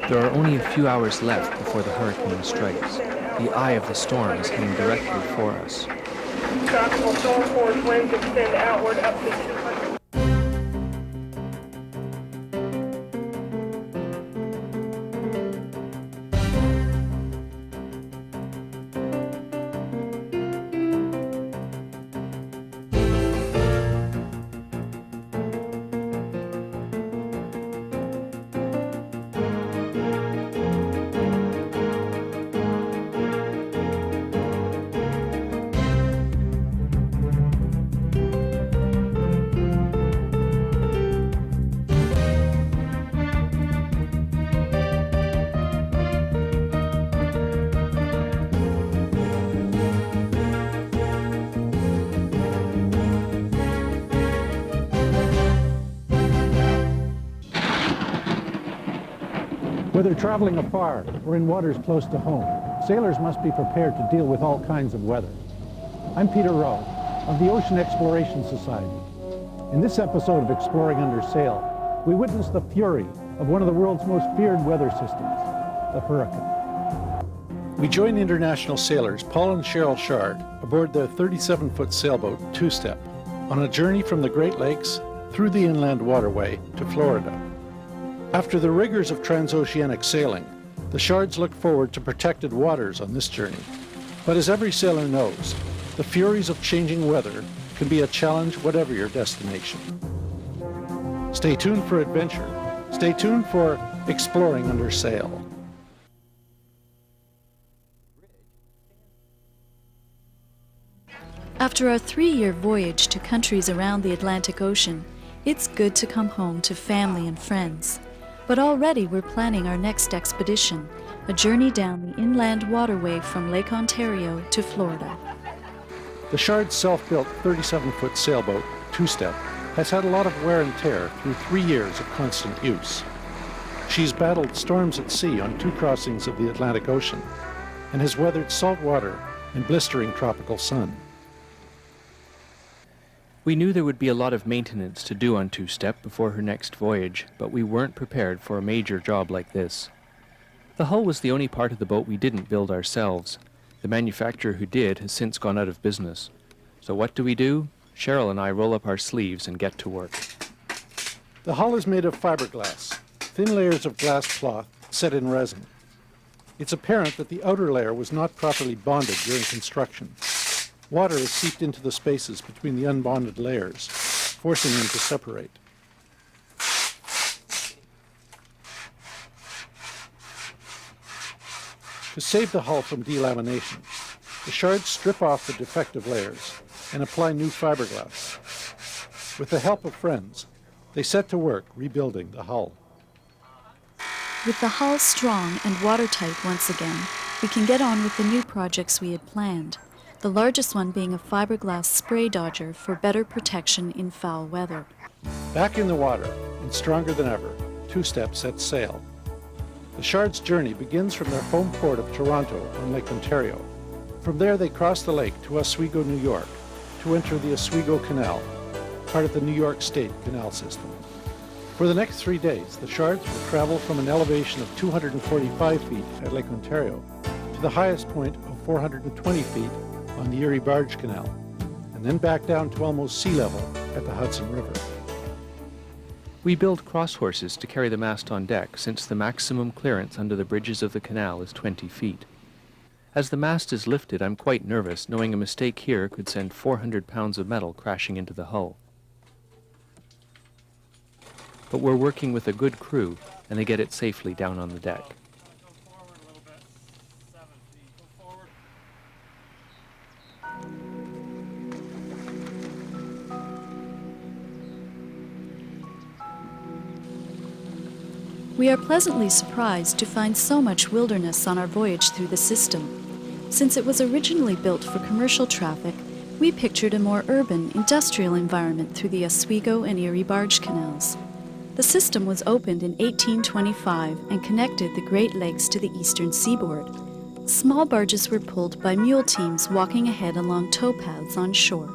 There are only a few hours left before the hurricane strikes. The eye of the storm is heading directly for us. Tropical storm force winds extend outward up to 200. Whether traveling afar or in waters close to home, sailors must be prepared to deal with all kinds of weather. I'm Peter Rowe of the Ocean Exploration Society. In this episode of Exploring Under Sail, we witness the fury of one of the world's most feared weather systems, the hurricane. We join international sailors Paul and Sheryl Shard aboard the 37-foot sailboat Two-Step on a journey from the Great Lakes through the Inland Waterway to Florida. After the rigors of transoceanic sailing, the Shards look forward to protected waters on this journey. But as every sailor knows, the furies of changing weather can be a challenge whatever your destination. Stay tuned for adventure. Stay tuned for Exploring Under Sail. After our 3-year voyage to countries around the Atlantic Ocean, it's good to come home to family and friends. But already we're planning our next expedition, a journey down the Inland Waterway from Lake Ontario to Florida. The Shards self-built 37-foot sailboat, Two-Step, has had a lot of wear and tear through 3 years of constant use. She's battled storms at sea on 2 crossings of the Atlantic Ocean and has weathered salt water and blistering tropical sun. We knew there would be a lot of maintenance to do on Two-Step before her next voyage, but we weren't prepared for a major job like this. The hull was the only part of the boat we didn't build ourselves. The manufacturer who did has since gone out of business. So what do? Sheryl and I roll up our sleeves and get to work. The hull is made of fiberglass, thin layers of glass cloth set in resin. It's apparent that the outer layer was not properly bonded during construction. Water has seeped into the spaces between the unbonded layers, forcing them to separate. To save the hull from delamination, the Shards strip off the defective layers and apply new fiberglass. With the help of friends, they set to work rebuilding the hull. With the hull strong and watertight once again, we can get on with the new projects we had planned. The largest one being a fiberglass spray dodger for better protection in foul weather. Back in the water, and stronger than ever, Two-Step sets sail. The Shards' journey begins from their home port of Toronto on Lake Ontario. From there they cross the lake to Oswego, New York, to enter the Oswego Canal, part of the New York State Canal System. For the next 3 days, the Shards will travel from an elevation of 245 feet at Lake Ontario to the highest point of 420 feet on the Erie Barge Canal, and then back down to almost sea level at the Hudson River. We build cross horses to carry the mast on deck, since the maximum clearance under the bridges of the canal is 20 feet. As the mast is lifted, I'm quite nervous, knowing a mistake here could send 400 pounds of metal crashing into the hull. But we're working with a good crew, and they get it safely down on the deck. We are pleasantly surprised to find so much wilderness on our voyage through the system. Since it was originally built for commercial traffic, we pictured a more urban, industrial environment through the Oswego and Erie Barge Canals. The system was opened in 1825 and connected the Great Lakes to the eastern seaboard. Small barges were pulled by mule teams walking ahead along towpaths on shore.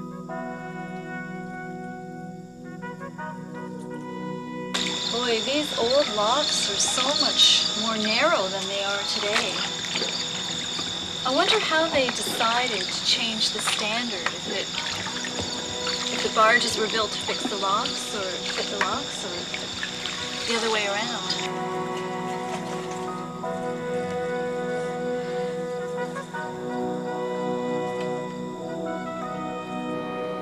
Boy, these These old locks are so much more narrow than they are today. I wonder how they decided to change the standard. If the barges were built to fix the locks, or fit the locks, or the other way around.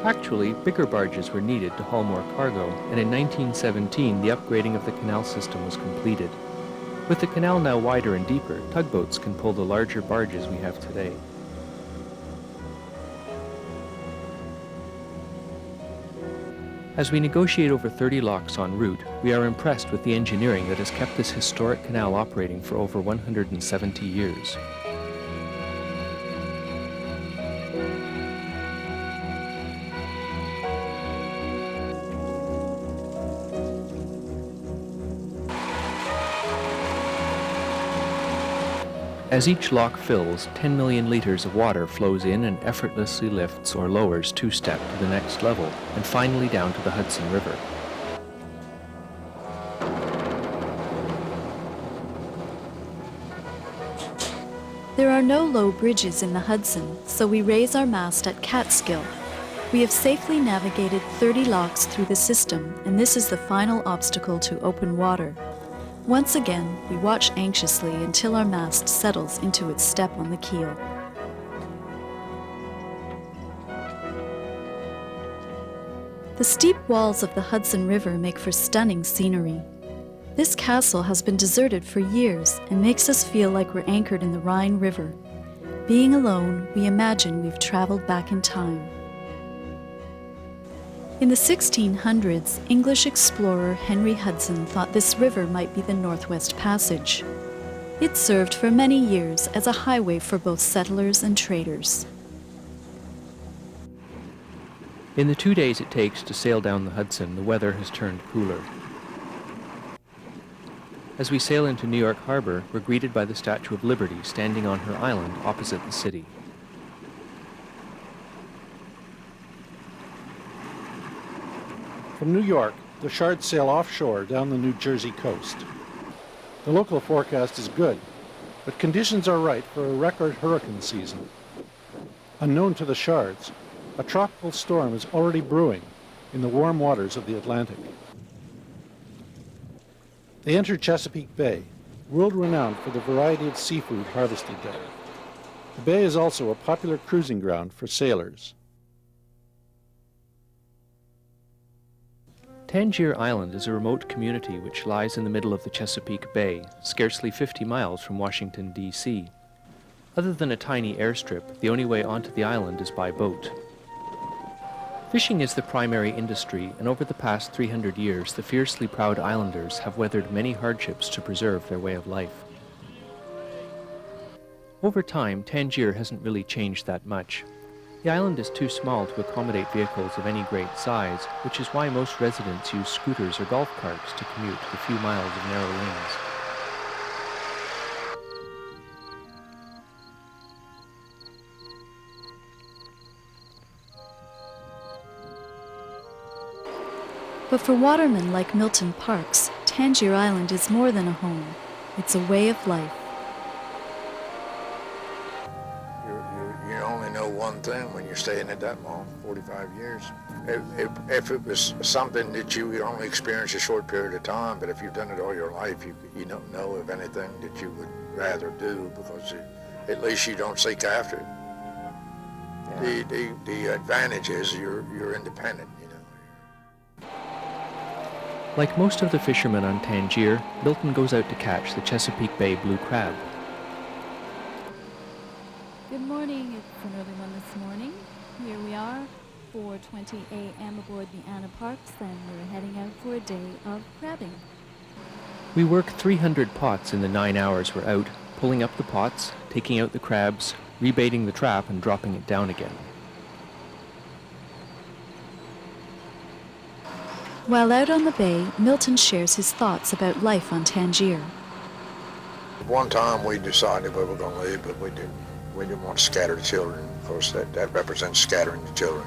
Actually, bigger barges were needed to haul more cargo, and in 1917 the upgrading of the canal system was completed. With the canal now wider and deeper, tugboats can pull the larger barges we have today. As we negotiate over 30 locks en route, we are impressed with the engineering that has kept this historic canal operating for over 170 years. As each lock fills, 10 million liters of water flows in and effortlessly lifts or lowers two-step to the next level, and finally down to the Hudson River. There are no low bridges in the Hudson, so we raise our mast at Catskill. We have safely navigated 30 locks through the system, and this is the final obstacle to open water. Once again, we watch anxiously until our mast settles into its step on the keel. The steep walls of the Hudson River make for stunning scenery. This castle has been deserted for years and makes us feel like we're anchored in the Rhine River. Being alone, we imagine we've traveled back in time. In the 1600s, English explorer Henry Hudson thought this river might be the Northwest Passage. It served for many years as a highway for both settlers and traders. In the 2 days it takes to sail down the Hudson, the weather has turned cooler. As we sail into New York Harbor, we're greeted by the Statue of Liberty standing on her island opposite the city. From New York, the Shards sail offshore down the New Jersey coast. The local forecast is good, but conditions are right for a record hurricane season. Unknown to the Shards, a tropical storm is already brewing in the warm waters of the Atlantic. They enter Chesapeake Bay, world-renowned for the variety of seafood harvested there. The bay is also a popular cruising ground for sailors. Tangier Island is a remote community which lies in the middle of the Chesapeake Bay, scarcely 50 miles from Washington, D.C. Other than a tiny airstrip, the only way onto the island is by boat. Fishing is the primary industry, and over the past 300 years, the fiercely proud islanders have weathered many hardships to preserve their way of life. Over time, Tangier hasn't really changed that much. The island is too small to accommodate vehicles of any great size, which is why most residents use scooters or golf carts to commute the few miles of narrow lanes. But for watermen like Milton Parks, Tangier Island is more than a home. It's a way of life. You only know one thing when you're staying at that long, 45 years. If it was something that you would only experience a short period of time, but if you've done it all your life, you don't know of anything that you would rather do, because at least you don't seek after it. Yeah. The advantage is you're independent, you know. Like most of the fishermen on Tangier, Milton goes out to catch the Chesapeake Bay blue crab. Good morning. It's an early one this morning. Here we are, 4:20 a.m. aboard the Anna Parks, and we're heading out for a day of crabbing. We work 300 pots in the 9 hours we're out, pulling up the pots, taking out the crabs, rebaiting the trap, and dropping it down again. While out on the bay, Milton shares his thoughts about life on Tangier. One time we decided we were going to leave, but we didn't want to scatter the children. Of course, that represents scattering the children.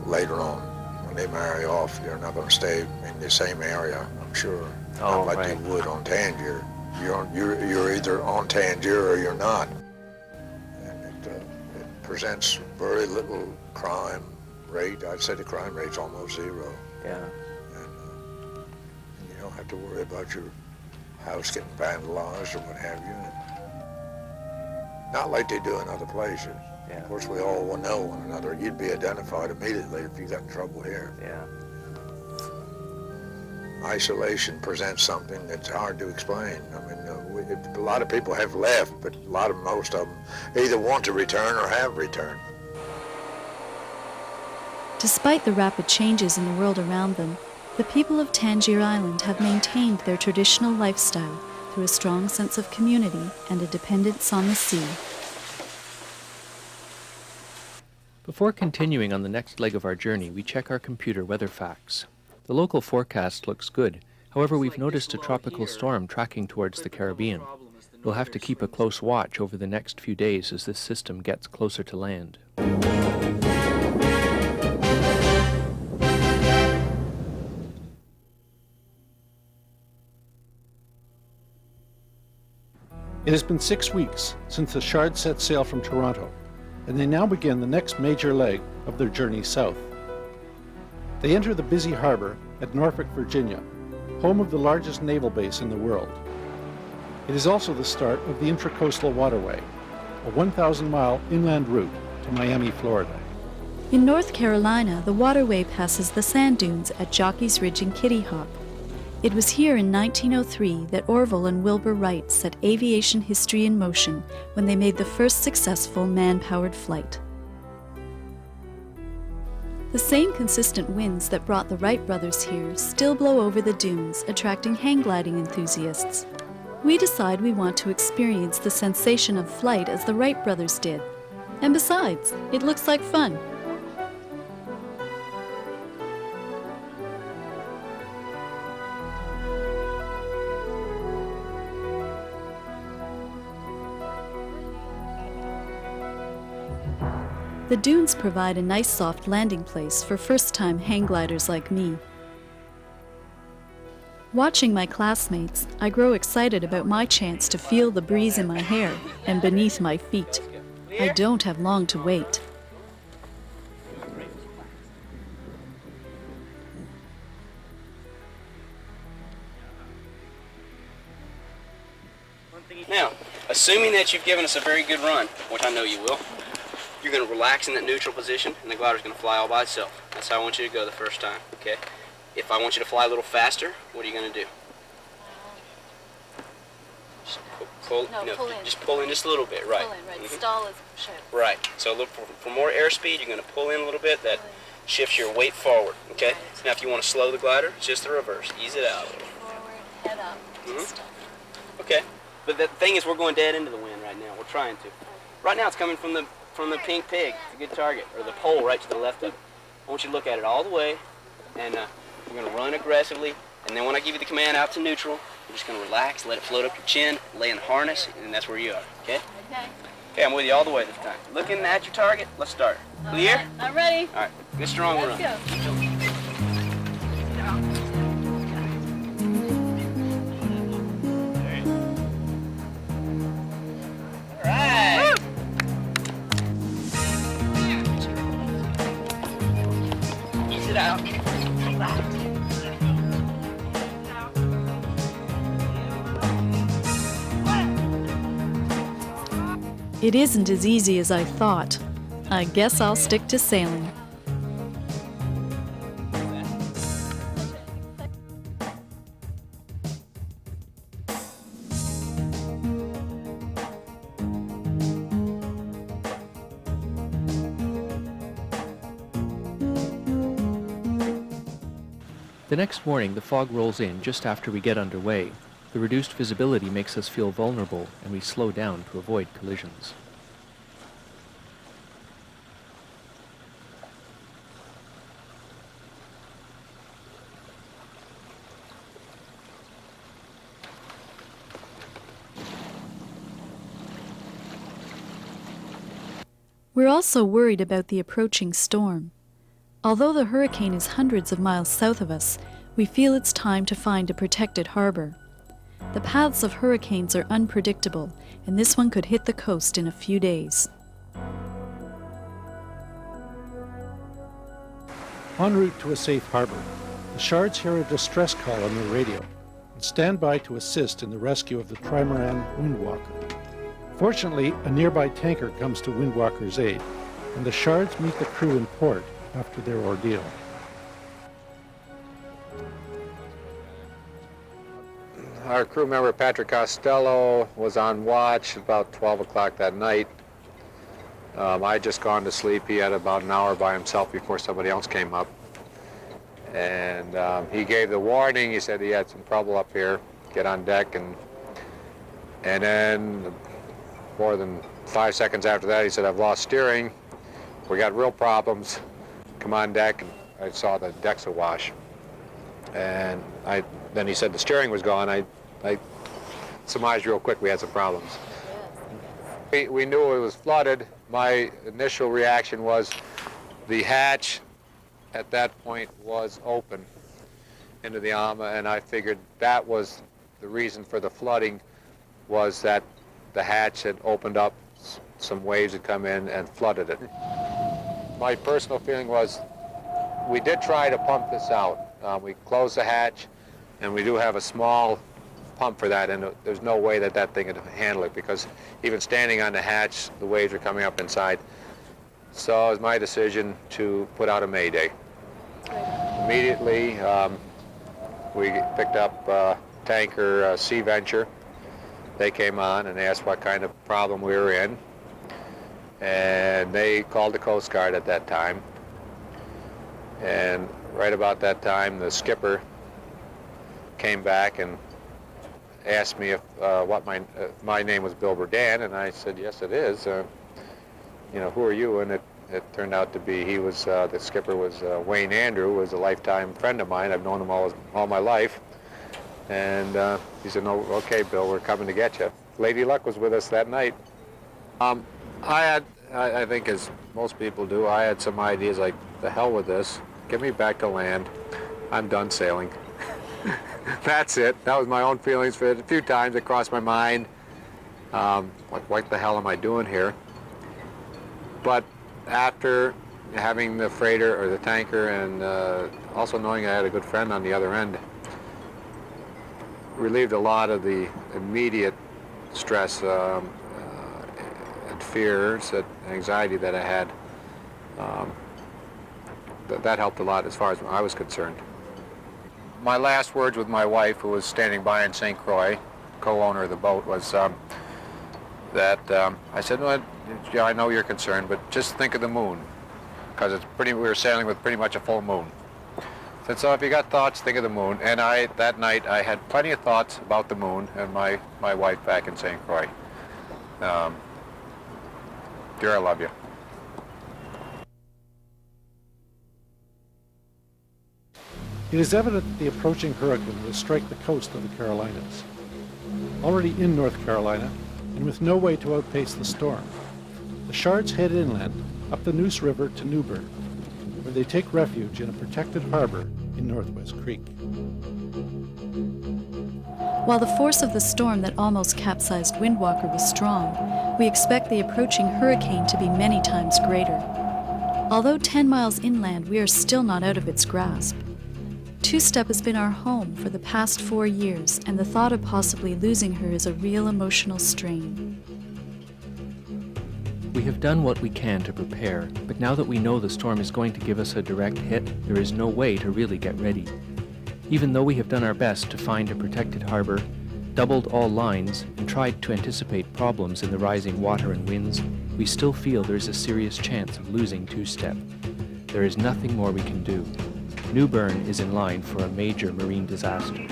Later on, when they marry off, they're not going to stay in the same area I'm sure. Oh, Not like right. you would on Tangier. You're either on Tangier or you're not. And it presents very little crime rate. I'd say the crime rate's almost zero. Yeah. And you don't have to worry about your house getting vandalized or what have you. Not like they do in other places. Yeah. Of course, we all will know one another. You'd be identified immediately if you got in trouble here. Yeah. Isolation presents something that's hard to explain. I mean, a lot of people have left, but most of them either want to return or have returned. Despite the rapid changes in the world around them, the people of Tangier Island have maintained their traditional lifestyle through a strong sense of community and a dependence on the sea. Before continuing on the next leg of our journey, we check our computer weather facts. The local forecast looks good. However, we've noticed a tropical storm tracking towards the Caribbean. We'll have to keep a close watch over the next few days as this system gets closer to land. It has been 6 weeks since the Shards set sail from Toronto, and they now begin the next major leg of their journey south. They enter the busy harbor at Norfolk, Virginia, home of the largest naval base in the world. It is also the start of the Intracoastal Waterway, a 1,000-mile inland route to Miami, Florida. In North Carolina, the waterway passes the sand dunes at Jockey's Ridge and Kitty Hawk. It was here in 1903 that Orville and Wilbur Wright set aviation history in motion when they made the first successful man-powered flight. The same consistent winds that brought the Wright brothers here still blow over the dunes, attracting hang gliding enthusiasts. We decide we want to experience the sensation of flight as the Wright brothers did. And besides, it looks like fun. The dunes provide a nice soft landing place for first-time hang gliders like me. Watching my classmates, I grow excited about my chance to feel the breeze in my hair and beneath my feet. I don't have long to wait. Now, assuming that you've given us a very good run, which I know you will, you're going to relax in that neutral position and the glider's going to fly all by itself. That's how I want you to go the first time, okay? If I want you to fly a little faster, what are you going to do? Just pull in. Just pull in just a little bit, right? Pull in, right. Stall is shift. Right. So look for more airspeed, you're going to pull in a little bit. That shifts your weight forward, okay? Now if you want to slow the glider, it's just the reverse. Ease it out. Forward, head up, stall. Okay. But the thing is, we're going dead into the wind right now. We're trying to. Right now it's coming from the pink pig. It's a good target. Or the pole right to the left of it. I want you to look at it all the way, and we're going to run aggressively, and then when I give you the command out to neutral, you're just going to relax, let it float up your chin, lay in the harness, and that's where you are, okay? Okay. Okay, I'm with you all the way this time. Looking at your target, let's start. Clear? Right, I'm ready. All right, good strong run. Let's go. All right. Ease it out. It isn't as easy as I thought. I guess I'll stick to sailing. The next morning, the fog rolls in just after we get underway. The reduced visibility makes us feel vulnerable, and we slow down to avoid collisions. We're also worried about the approaching storm. Although the hurricane is hundreds of miles south of us, We feel it's time to find a protected harbor. The paths of hurricanes are unpredictable, and this one could hit the coast in a few days. En route to a safe harbor, the Shards hear a distress call on their radio and stand by to assist in the rescue of the trimaran Windwalker. Fortunately, a nearby tanker comes to Windwalker's aid, and the Shards meet the crew in port after their ordeal. Our crew member, Patrick Costello, was on watch about 12 o'clock that night. I had just gone to sleep. He had about an hour by himself before somebody else came up. And he gave the warning. He said he had some trouble up here, get on deck. And then more than 5 seconds after that, he said, I've lost steering. We got real problems. Come on deck. And I saw the decks awash. And then he said the steering was gone. I surmised real quick we had some problems. We knew it was flooded. My initial reaction was the hatch at that point was open into the AMA, and I figured that was the reason for the flooding, was that the hatch had opened up, some waves had come in and flooded it. My personal feeling was we did try to pump this out. We closed the hatch, and we do have a small pump for that, and there's no way that that thing could handle it, because even standing on the hatch, the waves are coming up inside. So it was my decision to put out a mayday. Immediately, we picked up tanker Sea Venture. They came on and asked what kind of problem we were in, and they called the Coast Guard at that time. And right about that time, the skipper came back and asked me if my name was Bill Burdan, and I said, yes, it is. Who are you? And it turned out to be, he was, the skipper was Wayne Andrew, was a lifetime friend of mine. I've known him all my life. And he said, no, okay, Bill, we're coming to get you. Lady Luck was with us that night. I think, as most people do, I had some ideas like, the hell with this. Get me back to land. I'm done sailing. That's it. That was my own feelings for it. A few times it crossed my mind. What the hell am I doing here? But after having the freighter or the tanker, and also knowing I had a good friend on the other end, relieved a lot of the immediate stress and fears and anxiety that I had. That helped a lot as far as I was concerned. My last words with my wife, who was standing by in St. Croix, co-owner of the boat, was that I said, well, yeah, I know you're concerned, but just think of the moon, because we were sailing with pretty much a full moon. I said, so if you got thoughts, think of the moon. And that night, I had plenty of thoughts about the moon and my wife back in St. Croix. Dear, I love you. It is evident that the approaching hurricane will strike the coast of the Carolinas. Already in North Carolina, and with no way to outpace the storm, the Shards head inland up the Neuse River to Newbern, where they take refuge in a protected harbor in Northwest Creek. While the force of the storm that almost capsized Windwalker was strong, we expect the approaching hurricane to be many times greater. Although 10 miles inland, we are still not out of its grasp. Two-Step has been our home for the past 4 years, and the thought of possibly losing her is a real emotional strain. We have done what we can to prepare, but now that we know the storm is going to give us a direct hit, there is no way to really get ready. Even though we have done our best to find a protected harbor, doubled all lines, and tried to anticipate problems in the rising water and winds, we still feel there is a serious chance of losing Two-Step. There is nothing more we can do. Newbern is in line for a major marine disaster.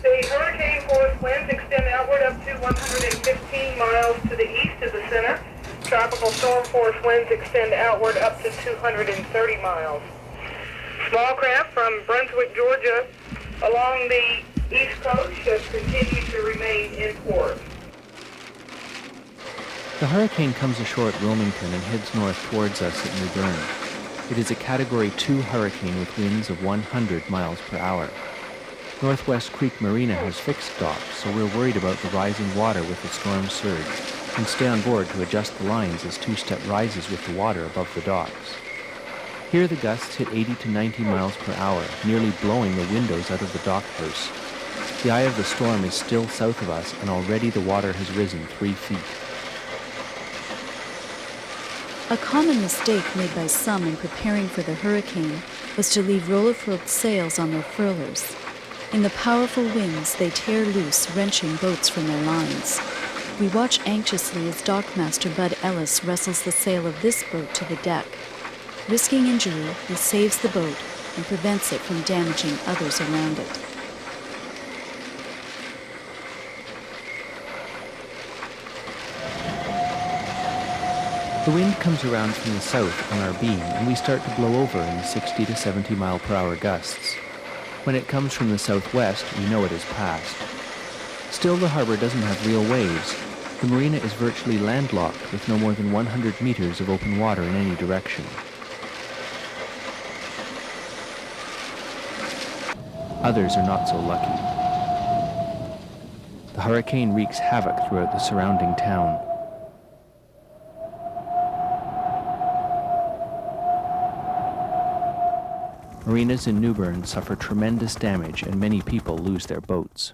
The hurricane force winds extend outward up to 115 miles to the east of the center. Tropical storm force winds extend outward up to 230 miles. Small craft from Brunswick, Georgia, along the east coast should continue to remain in port. The hurricane comes ashore at Wilmington and heads north towards us at New Bern. It is a Category 2 hurricane with winds of 100 miles per hour. Northwest Creek Marina has fixed docks, so we're worried about the rising water with the storm surge, and stay on board to adjust the lines as two-step rises with the water above the docks. Here the gusts hit 80 to 90 miles per hour, nearly blowing the windows out of the dock house. The eye of the storm is still south of us, and already the water has risen 3 feet. A common mistake made by some in preparing for the hurricane was to leave roller-furled sails on their furlers. In the powerful winds, they tear loose, wrenching boats from their lines. We watch anxiously as Dockmaster Bud Ellis wrestles the sail of this boat to the deck. Risking injury, he saves the boat and prevents it from damaging others around it. The wind comes around from the south on our beam, and we start to blow over in 60 to 70 mile per hour gusts. When it comes from the southwest, we know it has passed. Still, the harbor doesn't have real waves. The marina is virtually landlocked with no more than 100 meters of open water in any direction. Others are not so lucky. The hurricane wreaks havoc throughout the surrounding town. Marinas in New Bern suffer tremendous damage and many people lose their boats.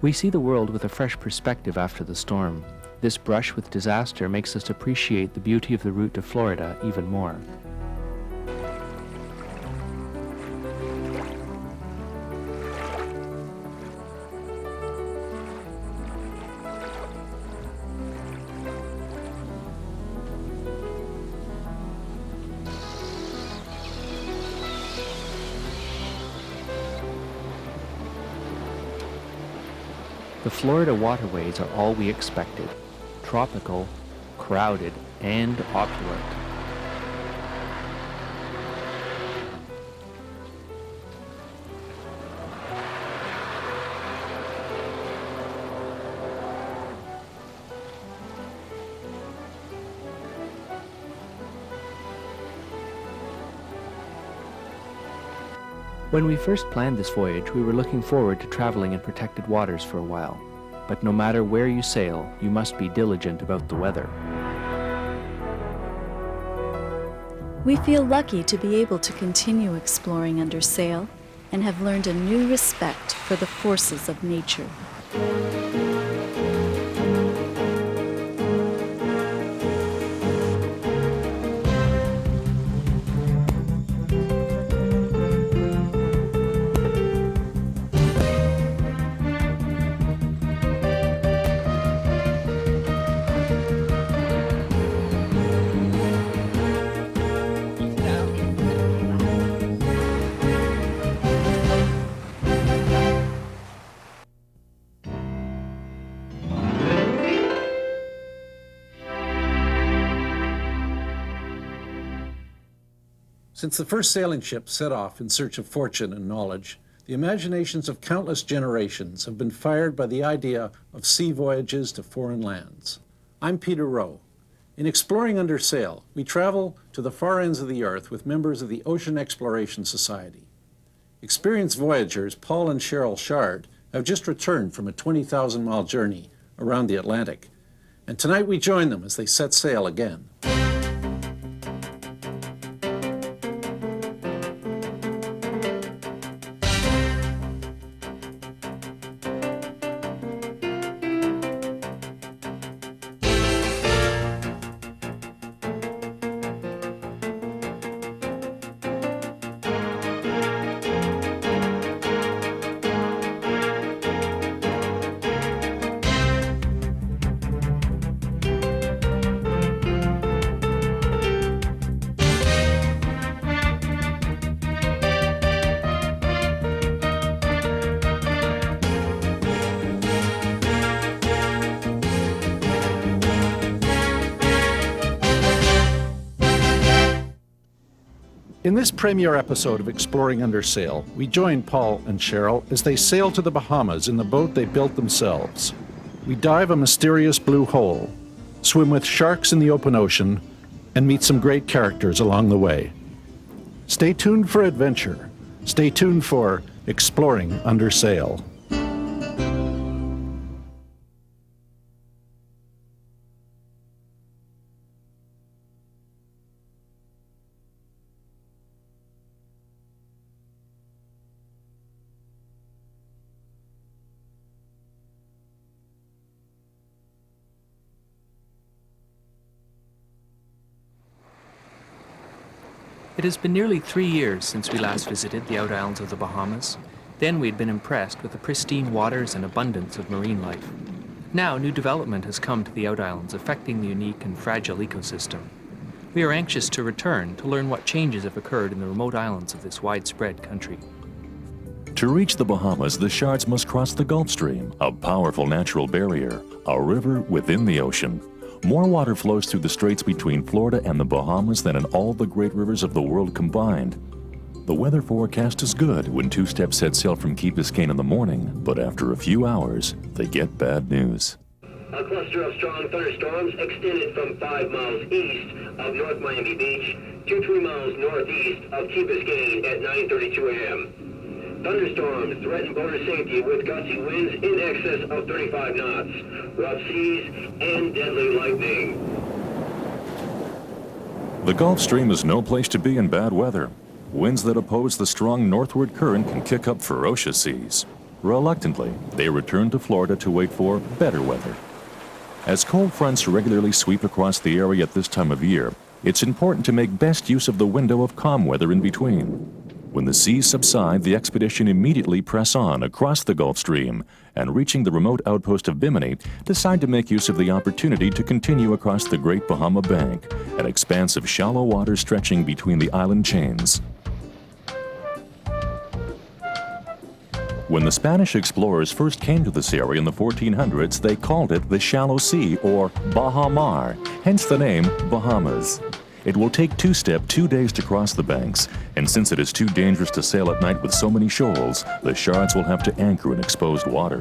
We see the world with a fresh perspective after the storm. This brush with disaster makes us appreciate the beauty of the route to Florida even more. The Florida waterways are all we expected: tropical, crowded, and opulent. When we first planned this voyage, we were looking forward to traveling in protected waters for a while. But no matter where you sail, you must be diligent about the weather. We feel lucky to be able to continue exploring under sail and have learned a new respect for the forces of nature. Since the first sailing ships set off in search of fortune and knowledge, the imaginations of countless generations have been fired by the idea of sea voyages to foreign lands. I'm Peter Rowe. In Exploring Under Sail, we travel to the far ends of the earth with members of the Ocean Exploration Society. Experienced voyagers Paul and Sheryl Shard have just returned from a 20,000-mile journey around the Atlantic, and tonight we join them as they set sail again. In this premiere episode of Exploring Under Sail, we join Paul and Sheryl as they sail to the Bahamas in the boat they built themselves. We dive a mysterious blue hole, swim with sharks in the open ocean, and meet some great characters along the way. Stay tuned for adventure. Stay tuned for Exploring Under Sail. It has been nearly 3 years since we last visited the out islands of the Bahamas. Then we'd been impressed with the pristine waters and abundance of marine life. Now, new development has come to the out islands, affecting the unique and fragile ecosystem. We are anxious to return to learn what changes have occurred in the remote islands of this widespread country. To reach the Bahamas, the Shards must cross the Gulf Stream, a powerful natural barrier, a river within the ocean. More water flows through the straits between Florida and the Bahamas than in all the great rivers of the world combined. The weather forecast is good when two steps set sail from Key Biscayne in the morning, but after a few hours, they get bad news. A cluster of strong thunderstorms extended from 5 miles east of North Miami Beach to 3 miles northeast of Key Biscayne at 9:32 a.m. Thunderstorms threaten boater safety with gusty winds in excess of 35 knots, rough seas, and deadly lightning. The Gulf Stream is no place to be in bad weather. Winds that oppose the strong northward current can kick up ferocious seas. Reluctantly, they return to Florida to wait for better weather. As cold fronts regularly sweep across the area at this time of year, it's important to make best use of the window of calm weather in between. When the seas subside, the expedition immediately press on across the Gulf Stream and, reaching the remote outpost of Bimini, decide to make use of the opportunity to continue across the Great Bahama Bank, an expanse of shallow water stretching between the island chains. When the Spanish explorers first came to this area in the 1400s, they called it the Shallow Sea, or Baja Mar, hence the name Bahamas. It will take 2 days to cross the banks, and since it is too dangerous to sail at night with so many shoals, the Shards will have to anchor in exposed water.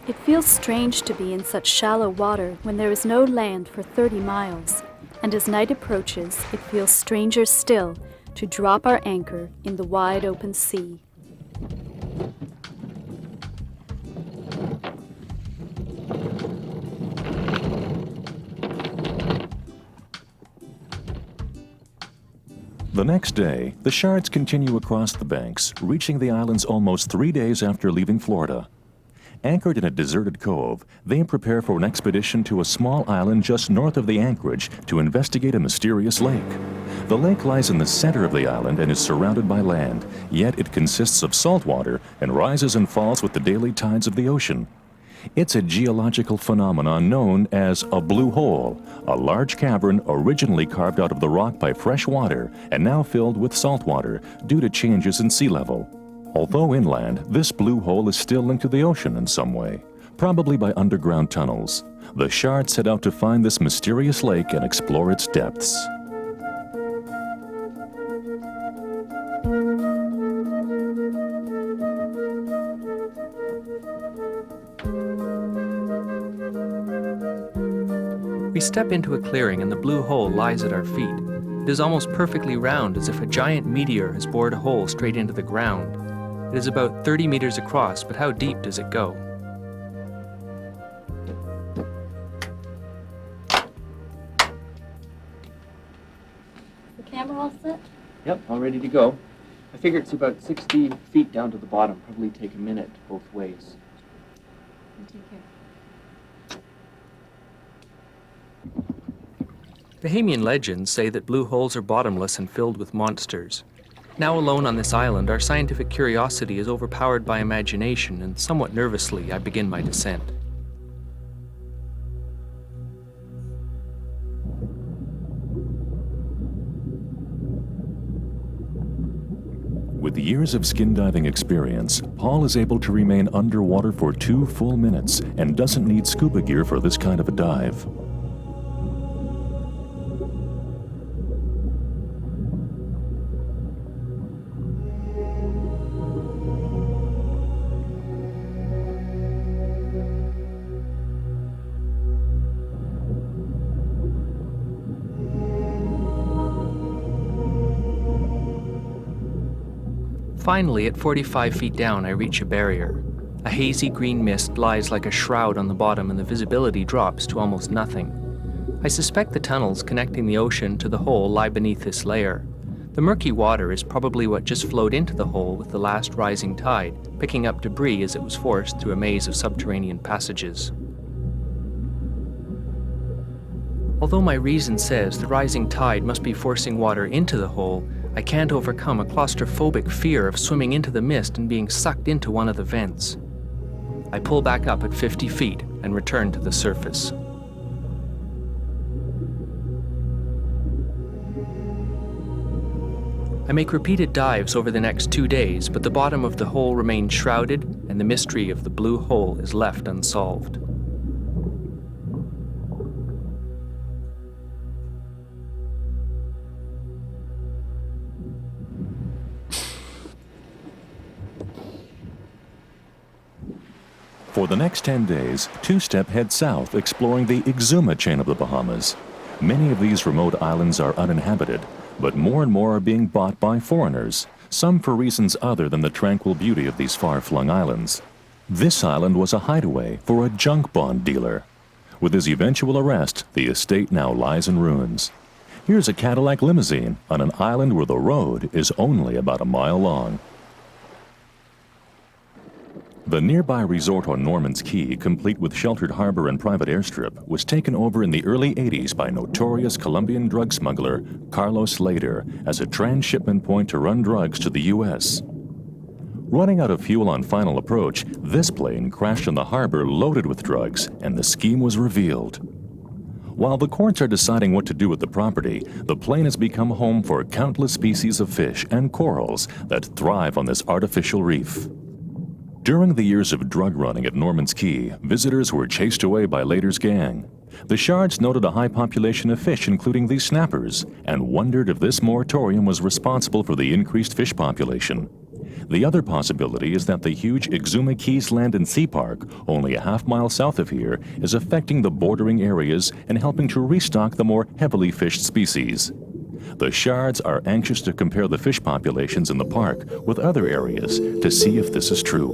It feels strange to be in such shallow water when there is no land for 30 miles, and as night approaches, it feels stranger still to drop our anchor in the wide open sea. The next day, the Shards continue across the banks, reaching the islands almost 3 days after leaving Florida. Anchored in a deserted cove, they prepare for an expedition to a small island just north of the anchorage to investigate a mysterious lake. The lake lies in the center of the island and is surrounded by land, yet it consists of salt water and rises and falls with the daily tides of the ocean. It's a geological phenomenon known as a blue hole, a large cavern originally carved out of the rock by fresh water and now filled with salt water due to changes in sea level. Although inland, this blue hole is still linked to the ocean in some way, probably by underground tunnels. The Shards set out to find this mysterious lake and explore its depths. We step into a clearing and the blue hole lies at our feet. It is almost perfectly round, as if a giant meteor has bored a hole straight into the ground. It is about 30 meters across, but how deep does it go? The camera all set? Yep, all ready to go. I figure it's about 60 feet down to the bottom. Probably take a minute both ways. Take care. Bahamian legends say that blue holes are bottomless and filled with monsters. Now alone on this island, our scientific curiosity is overpowered by imagination, and somewhat nervously I begin my descent. With years of skin diving experience, Paul is able to remain underwater for 2 full minutes and doesn't need scuba gear for this kind of a dive. Finally, at 45 feet down, I reach a barrier. A hazy green mist lies like a shroud on the bottom and the visibility drops to almost nothing. I suspect the tunnels connecting the ocean to the hole lie beneath this layer. The murky water is probably what just flowed into the hole with the last rising tide, picking up debris as it was forced through a maze of subterranean passages. Although my reason says the rising tide must be forcing water into the hole, I can't overcome a claustrophobic fear of swimming into the mist and being sucked into one of the vents. I pull back up at 50 feet and return to the surface. I make repeated dives over the next 2 days, but the bottom of the hole remains shrouded and the mystery of the blue hole is left unsolved. For the next 10 days, Two-Step heads south exploring the Exuma chain of the Bahamas. Many of these remote islands are uninhabited, but more and more are being bought by foreigners, some for reasons other than the tranquil beauty of these far-flung islands. This island was a hideaway for a junk bond dealer. With his eventual arrest, the estate now lies in ruins. Here's a Cadillac limousine on an island where the road is only about a mile long. The nearby resort on Norman's Cay, complete with sheltered harbor and private airstrip, was taken over in the early 80s by notorious Colombian drug smuggler Carlos Lader as a transshipment point to run drugs to the U.S. Running out of fuel on final approach, this plane crashed in the harbor loaded with drugs, and the scheme was revealed. While the courts are deciding what to do with the property, the plane has become home for countless species of fish and corals that thrive on this artificial reef. During the years of drug running at Norman's Cay, visitors were chased away by Lader's gang. The Shards noted a high population of fish, including these snappers, and wondered if this moratorium was responsible for the increased fish population. The other possibility is that the huge Exuma Keys Land and Sea Park, only a half-mile south of here, is affecting the bordering areas and helping to restock the more heavily fished species. The Shards are anxious to compare the fish populations in the park with other areas to see if this is true.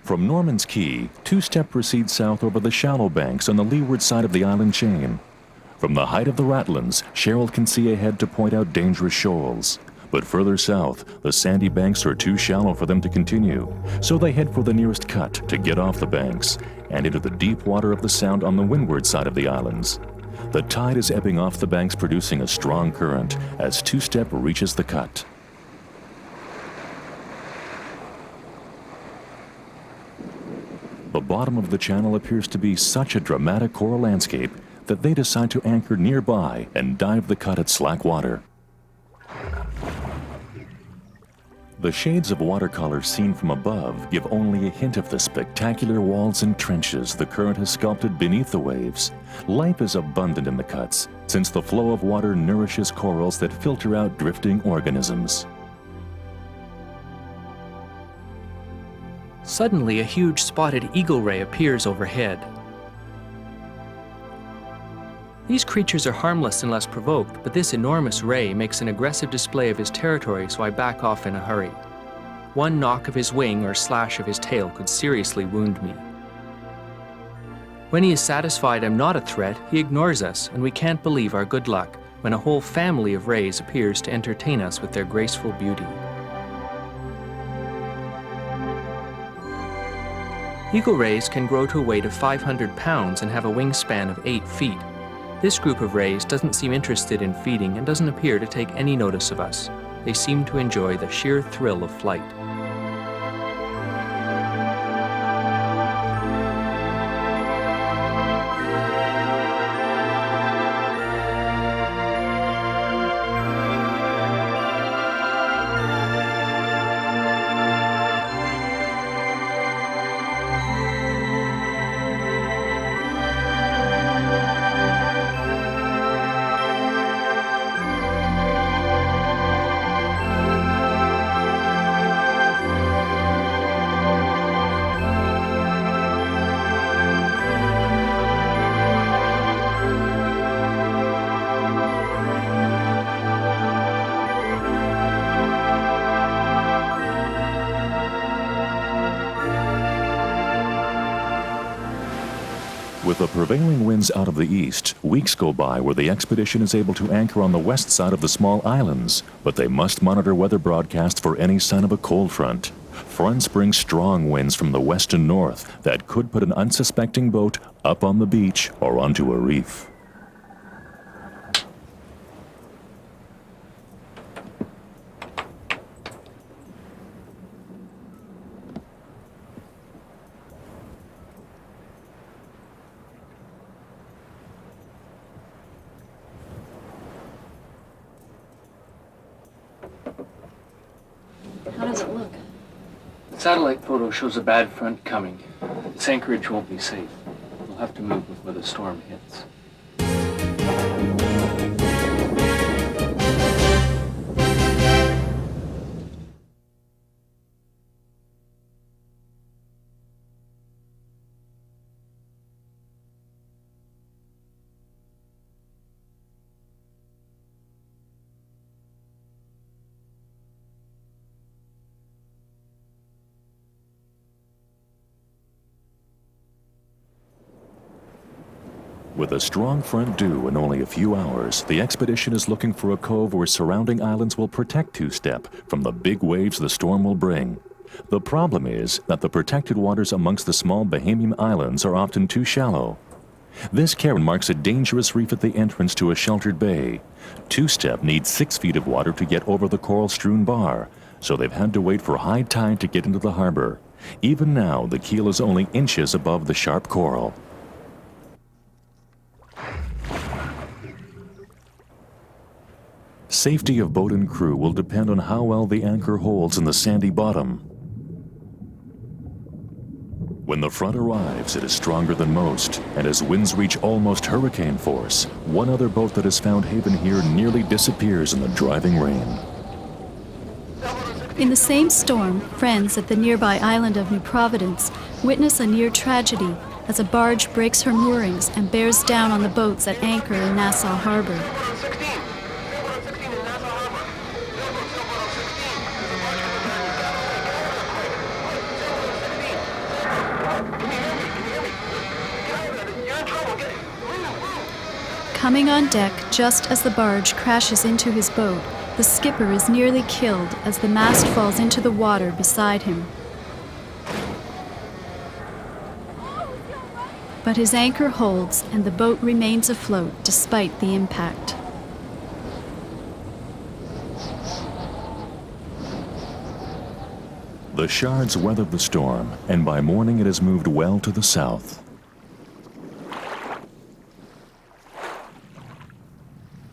From Norman's Cay, Two-Step proceeds south over the shallow banks on the leeward side of the island chain. From the height of the Ratlins, Sheryl can see ahead to point out dangerous shoals. But further south, the sandy banks are too shallow for them to continue, so they head for the nearest cut to get off the banks and into the deep water of the Sound on the windward side of the islands. The tide is ebbing off the banks, producing a strong current as Two-Step reaches the cut. The bottom of the channel appears to be such a dramatic coral landscape that they decide to anchor nearby and dive the cut at slack water. The shades of watercolor seen from above give only a hint of the spectacular walls and trenches the current has sculpted beneath the waves. Life is abundant in the cuts, since the flow of water nourishes corals that filter out drifting organisms. Suddenly, a huge spotted eagle ray appears overhead. These creatures are harmless unless provoked, but this enormous ray makes an aggressive display of his territory, so I back off in a hurry. One knock of his wing or slash of his tail could seriously wound me. When he is satisfied I'm not a threat, he ignores us, and we can't believe our good luck when a whole family of rays appears to entertain us with their graceful beauty. Eagle rays can grow to a weight of 500 pounds and have a wingspan of 8 feet. This group of rays doesn't seem interested in feeding and doesn't appear to take any notice of us. They seem to enjoy the sheer thrill of flight. the prevailing winds out of the east, weeks go by where the expedition is able to anchor on the west side of the small islands, but they must monitor weather broadcasts for any sign of a cold front. Fronts bring strong winds from the west and north that could put an unsuspecting boat up on the beach or onto a reef. How does it look? The satellite photo shows a bad front coming. Its anchorage won't be safe. We'll have to move before the storm hits. With a strong front due in only a few hours, the expedition is looking for a cove where surrounding islands will protect Two-Step from the big waves the storm will bring. The problem is that the protected waters amongst the small Bahamian islands are often too shallow. This cairn marks a dangerous reef at the entrance to a sheltered bay. Two-Step needs 6 feet of water to get over the coral-strewn bar, so they've had to wait for high tide to get into the harbor. Even now, the keel is only inches above the sharp coral. Safety of boat and crew will depend on how well the anchor holds in the sandy bottom. When the front arrives, it is stronger than most, and as winds reach almost hurricane force, one other boat that has found haven here nearly disappears in the driving rain. In the same storm, friends at the nearby island of New Providence witness a near tragedy as a barge breaks her moorings and bears down on the boats at anchor in Nassau Harbor. Coming on deck just as the barge crashes into his boat, the skipper is nearly killed as the mast falls into the water beside him. But his anchor holds and the boat remains afloat despite the impact. The Shards weathered the storm, and by morning it has moved well to the south.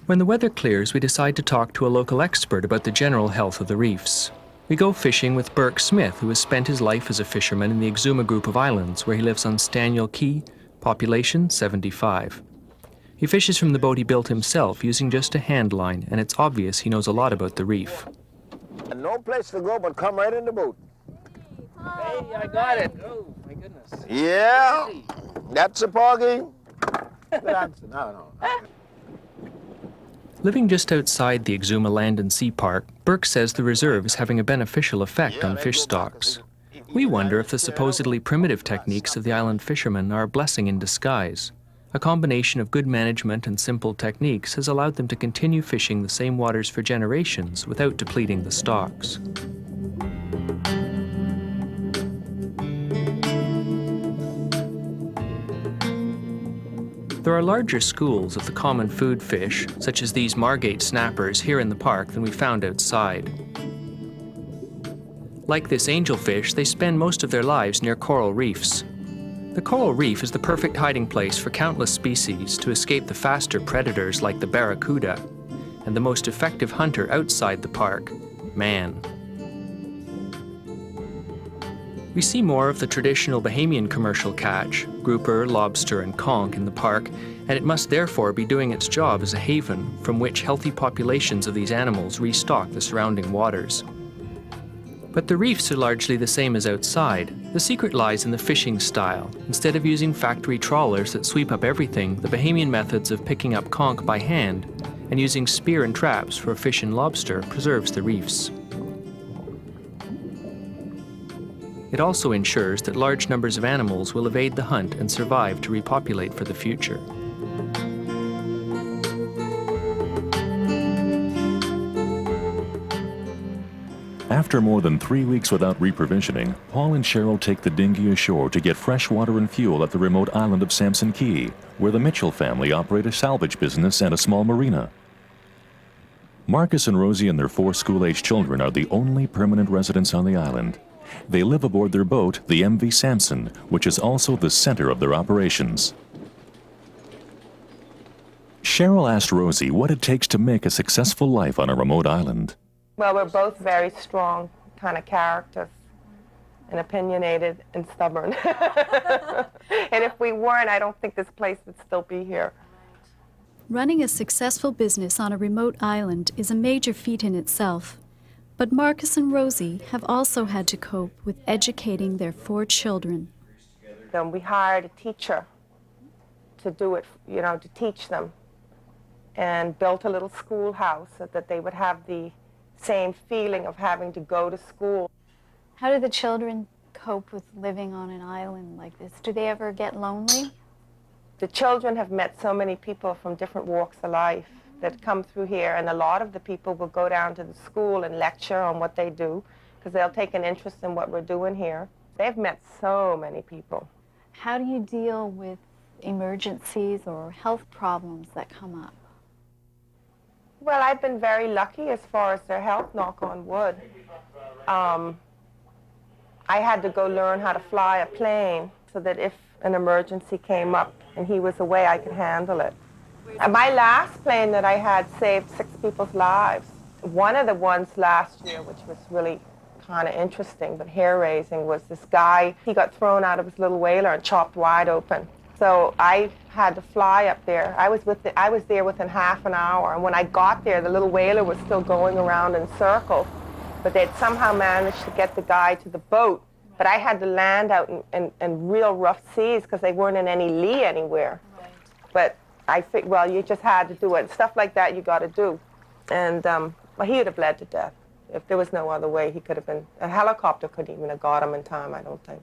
When the weather clears, we decide to talk to a local expert about the general health of the reefs. We go fishing with Burke Smith, who has spent his life as a fisherman in the Exuma group of islands, where he lives on Staniel Key, population 75. He fishes from the boat he built himself using just a hand line, and it's obvious he knows a lot about the reef. And no place to go but come right in the boat. Hey, I got it. Oh, my goodness. Yeah, that's a poggy. Good answer. No. Living just outside the Exuma Land and Sea Park, Burke says the reserve is having a beneficial effect on fish stocks. We wonder if the supposedly primitive techniques of the island fishermen are a blessing in disguise. A combination of good management and simple techniques has allowed them to continue fishing the same waters for generations without depleting the stocks. There are larger schools of the common food fish, such as these margate snappers, here in the park than we found outside. Like this angelfish, they spend most of their lives near coral reefs. The coral reef is the perfect hiding place for countless species to escape the faster predators like the barracuda, and the most effective hunter outside the park, man. We see more of the traditional Bahamian commercial catch, grouper, lobster, and conch in the park, and it must therefore be doing its job as a haven from which healthy populations of these animals restock the surrounding waters. But the reefs are largely the same as outside. The secret lies in the fishing style. Instead of using factory trawlers that sweep up everything, the Bahamian methods of picking up conch by hand and using spear and traps for fish and lobster preserves the reefs. It also ensures that large numbers of animals will evade the hunt and survive to repopulate for the future. After more than 3 weeks without reprovisioning, Paul and Sheryl take the dinghy ashore to get fresh water and fuel at the remote island of Samson Key, where the Mitchell family operate a salvage business and a small marina. Marcus and Rosie and their 4 school-age children are the only permanent residents on the island. They live aboard their boat, the MV Samson, which is also the center of their operations. Sheryl asked Rosie what it takes to make a successful life on a remote island. Well, we're both very strong kind of characters and opinionated and stubborn. And if we weren't, I don't think this place would still be here. Running a successful business on a remote island is a major feat in itself. But Marcus and Rosie have also had to cope with educating their 4 children. Then we hired a teacher to do it, you know, to teach them, and built a little schoolhouse so that they would have the same feeling of having to go to school. How do the children cope with living on an island like this? Do they ever get lonely? The children have met so many people from different walks of life that come through here, and a lot of the people will go down to the school and lecture on what they do because they'll take an interest in what we're doing here. They've met so many people. How do you deal with emergencies or health problems that come up? Well, I've been very lucky as far as their health, knock on wood. I had to go learn how to fly a plane so that if an emergency came up and he was away, I could handle it. My last plane that I had saved 6 people's lives. One of the ones last year, which was really kind of interesting but hair-raising, was this guy. He got thrown out of his little whaler and chopped wide open. So I had to fly up there. I was there within half an hour, and when I got there, the little whaler was still going around in circles, but they'd somehow managed to get the guy to the boat. But I had to land out in real rough seas because they weren't in any lee anywhere. Right. But I think, well, you just had to do it. Stuff like that you got to do. And well, he would have bled to death. If there was no other way, he could have been, a helicopter couldn't even have got him in time, I don't think.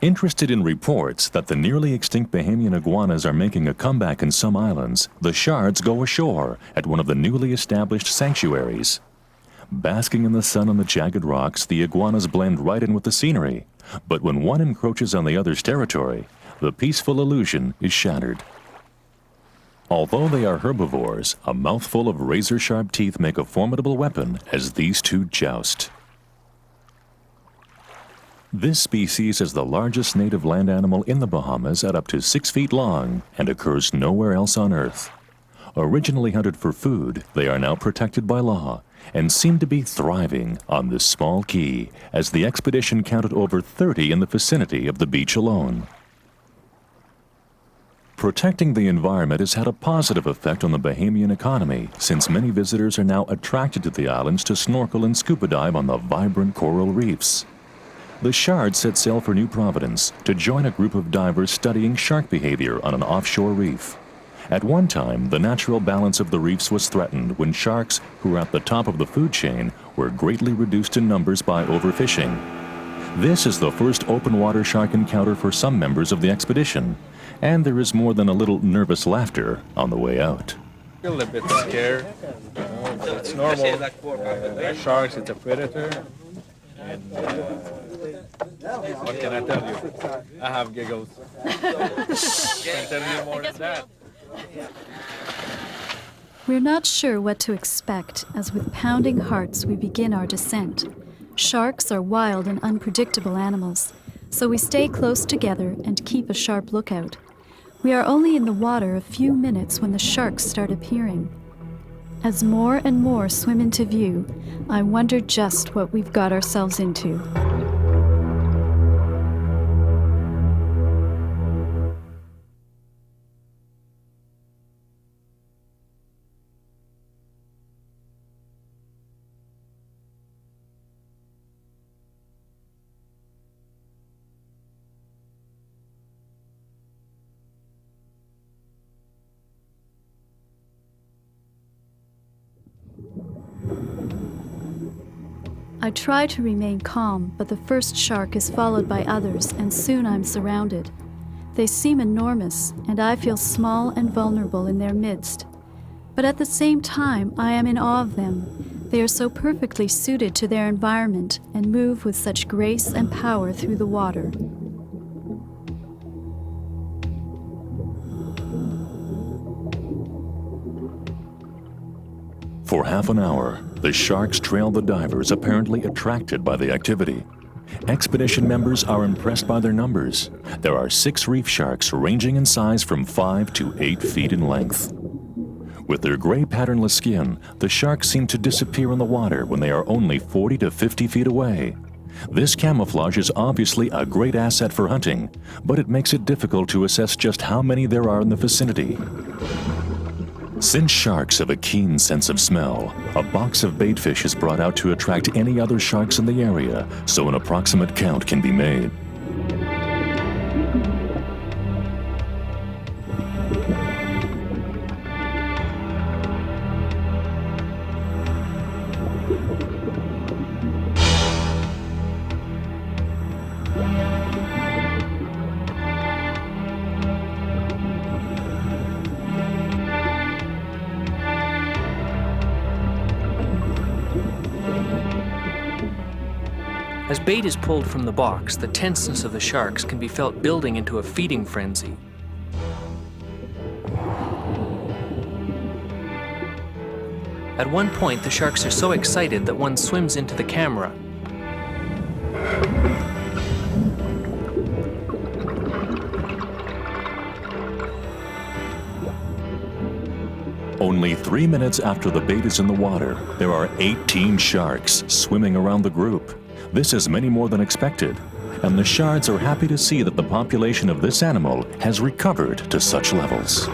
Interested in reports that the nearly extinct Bahamian iguanas are making a comeback in some islands, the Shards go ashore at one of the newly established sanctuaries. Basking in the sun on the jagged rocks, the iguanas blend right in with the scenery. But when one encroaches on the other's territory, the peaceful illusion is shattered. Although they are herbivores, a mouthful of razor-sharp teeth make a formidable weapon as these two joust. This species is the largest native land animal in the Bahamas at up to 6 feet long and occurs nowhere else on Earth. Originally hunted for food, they are now protected by law and seem to be thriving on this small key, as the expedition counted over 30 in the vicinity of the beach alone. Protecting the environment has had a positive effect on the Bahamian economy, since many visitors are now attracted to the islands to snorkel and scuba dive on the vibrant coral reefs. The Shards set sail for New Providence to join a group of divers studying shark behavior on an offshore reef. At one time, the natural balance of the reefs was threatened when sharks, who were at the top of the food chain, were greatly reduced in numbers by overfishing. This is the first open water shark encounter for some members of the expedition, and there is more than a little nervous laughter on the way out. A little bit scared. It's normal. Sharks, it's a predator. And what can I tell you? I have giggles. Can't tell you more than that. We're not sure what to expect as with pounding hearts we begin our descent. Sharks are wild and unpredictable animals, so we stay close together and keep a sharp lookout. We are only in the water a few minutes when the sharks start appearing. As more and more swim into view, I wonder just what we've got ourselves into. I try to remain calm, but the first shark is followed by others, and soon I'm surrounded. They seem enormous, and I feel small and vulnerable in their midst. But at the same time, I am in awe of them. They are so perfectly suited to their environment and move with such grace and power through the water. For half an hour, the sharks trail the divers, apparently attracted by the activity. Expedition members are impressed by their numbers. There are 6 reef sharks ranging in size from 5 to 8 feet in length. With their gray patternless skin, the sharks seem to disappear in the water when they are only 40 to 50 feet away. This camouflage is obviously a great asset for hunting, but it makes it difficult to assess just how many there are in the vicinity. Since sharks have a keen sense of smell, a box of baitfish is brought out to attract any other sharks in the area, so an approximate count can be made. As bait is pulled from the box, the tenseness of the sharks can be felt building into a feeding frenzy. At one point, the sharks are so excited that one swims into the camera. Only 3 minutes after the bait is in the water, there are 18 sharks swimming around the group. This is many more than expected, and the Shards are happy to see that the population of this animal has recovered to such levels.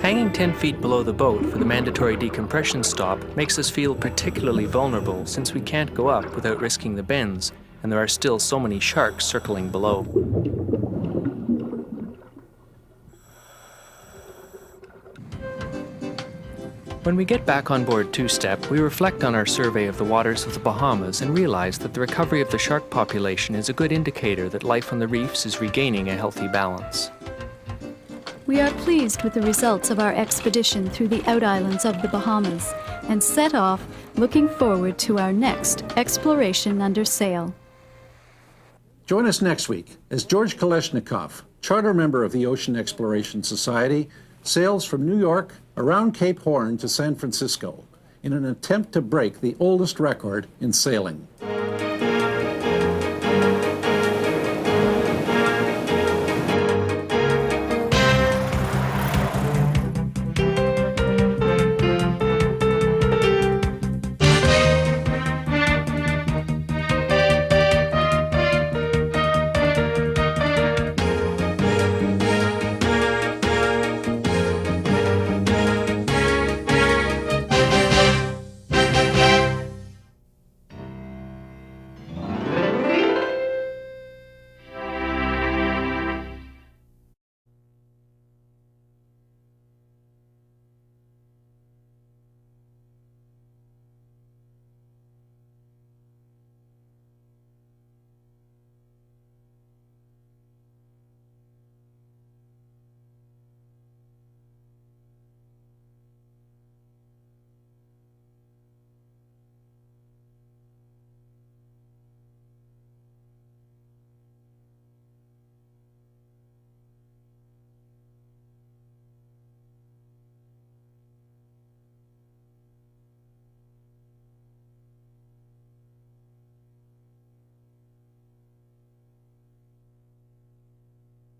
Hanging 10 feet below the boat for the mandatory decompression stop makes us feel particularly vulnerable since we can't go up without risking the bends, and there are still so many sharks circling below. When we get back on board Two-Step, we reflect on our survey of the waters of the Bahamas and realize that the recovery of the shark population is a good indicator that life on the reefs is regaining a healthy balance. We are pleased with the results of our expedition through the out-islands of the Bahamas and set off looking forward to our next exploration under sail. Join us next week as George Kaleshnikov, charter member of the Ocean Exploration Society, sails from New York around Cape Horn to San Francisco in an attempt to break the oldest record in sailing.